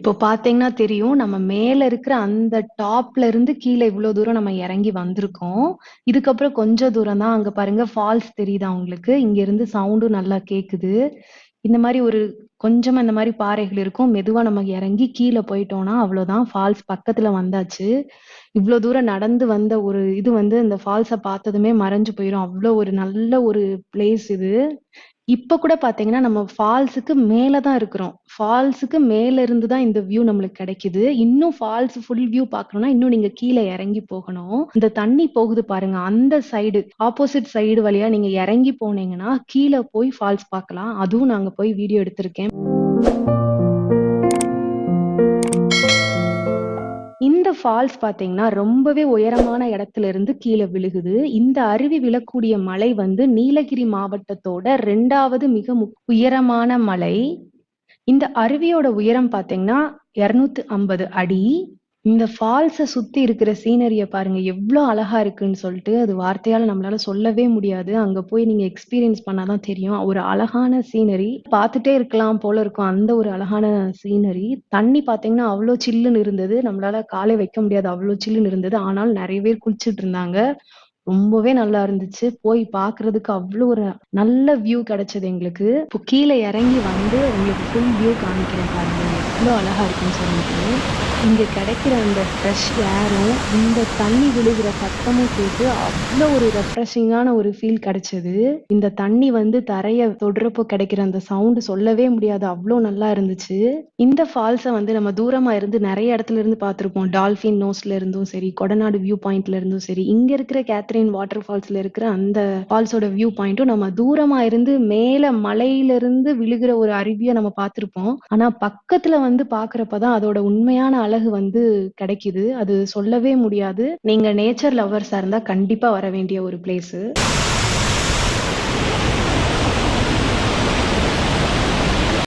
இப்போ பார்த்தீங்கன்னா தெரியும். நம்ம மேல இருக்கிற அந்த டாப்ல இருந்து கீழ இவ்ளோ தூரம் நம்ம இறங்கி வந்திருக்கோம். இதுக்கப்புறம் கொஞ்சம் தூரம் தான். அங்க பாருங்க ஃபால்ஸ் தெரியுதா உங்களுக்கு? இங்க இருந்து சவுண்டும் நல்லா கேக்குது. இந்த மாரி ஒரு கொஞ்சமா இந்த மாரி பாறைகள் இருக்கும். மெதுவா நம்ம இறங்கி கீழ போயிட்டோம்னா, அவ்வளோதான் ஃபால்ஸ் பக்கத்துல வந்தாச்சு. இவ்ளோ தூரம் நடந்து வந்த ஒரு இது வந்து இந்த ஃபால்ஸ பார்த்ததுமே மறைஞ்சு போயிரும். அவ்ளோ ஒரு நல்ல ஒரு பிளேஸ் இது. இப்ப கூட பார்த்தீங்கன்னா, நம்ம ஃபால்ஸுக்கு மேல தான் இருக்கிறோம். ஃபால்ஸுக்கு மேல இருந்து தான் இந்த வியூ நம்மளுக்கு கிடைக்குது. இன்னும் ஃபால்ஸ் ஃபுல் வியூ பார்க்கணும்னா, இன்னும் நீங்க கீழ இறங்கி போகணும். இந்த தண்ணி போகுது பாருங்க, அந்த சைடு ஆப்போசிட் சைடு வழியா நீங்க இறங்கி போனீங்கன்னா, கீழ போய் ஃபால்ஸ் பார்க்கலாம். அதுவும் நாங்க போய் வீடியோ எடுத்திருக்கேன். இந்த ஃபால்ஸ் பார்த்தீங்கன்னா, ரொம்பவே உயரமான இடத்துல இருந்து கீழ விழுகுது. இந்த அருவி விழக்கூடிய மலை வந்து நீலகிரி மாவட்டத்தோட 2வது மிக உயரமான மலை. இந்த அருவியோட உயரம் பார்த்தீங்கன்னா, 250 அடி. இந்த ஃபால்ஸ சுத்தி இருக்கிற சீனரிய பாருங்க, எவ்ளோ அழகா இருக்குன்னு சொல்ட்டு, அது வார்த்தையால நம்மளால சொல்லவே முடியாது. அங்க போய் நீங்க எக்ஸ்பீரியன்ஸ் பண்ணா தான் தெரியும். ஒரு அழகான சீனரி. பார்த்துட்டே இருக்கலாம் போல இருக்கும். அந்த ஒரு அழகான சீனரி. தண்ணி பார்த்தீங்கன்னா, அவ்ளோ சில்லுன்னு இருந்தது. நம்மளால காலே வைக்க முடியாது. அவ்ளோ சில்லுன்னு இருந்தது. ஆனாலும் நெறைய பேர் குளிச்சுட்டு இருந்தாங்க. ரொம்பவே நல்லா இருந்துச்சு. போய் பார்க்கறதுக்கு அவ்ளோ ஒரு நல்ல வியூ கிடைச்சது எங்களுக்கு. இப்போ கீழ இறங்கி வந்து உங்களுக்கு ஃபுல் வியூ காமிக்கிறேன் பாருங்க. எவ்ளோ அழகா இருக்குன்னு சொல்லிட்டு. இங்க கிடைக்கிற அந்த ஃப்ரெஷ் ஏரும், இந்த தண்ணி விழுகிற சத்தமும் கேட்டு அவ்ளோ ஒரு ரெஃப்ரெஷிங்கான ஒரு ஃபீல் கிடைச்சது. இந்த தண்ணி வந்து தரைய தொடுறப்போ கிடைக்கிற அந்த சவுண்ட் சொல்லவே முடியாது. அவ்ளோ நல்லா இருந்துச்சு. இந்த ஃபால்ஸ வந்து நம்ம தூரமா இருந்து நெறைய இடத்துல இருந்து பார்த்திருப்போம். டால்ஃபின் நோஸ்ல இருந்தும் சரி, கொடநாடு வியூ பாயிண்ட்ல இருந்தும் சரி, இங்க இருக்கிற கேத்ரின் வாட்டர் ஃபால்ஸ்ல இருக்கிற அந்த ஃபால்ஸோட வியூ பாயிண்ட்டும் நம்ம தூரமா இருந்து மேல மலையில இருந்து விழுகிற ஒரு அருவிய நம்ம பார்த்திருப்போம். ஆனா பக்கத்துல வந்து பார்க்கிறப்ப தான் அதோட உண்மையான அழகு வந்து கிடைக்குது. அது சொல்லவே முடியாது. நீங்க நேச்சர் லவ்வர்ஸா இருந்தா கண்டிப்பா வர வேண்டிய ஒரு பிளேஸு.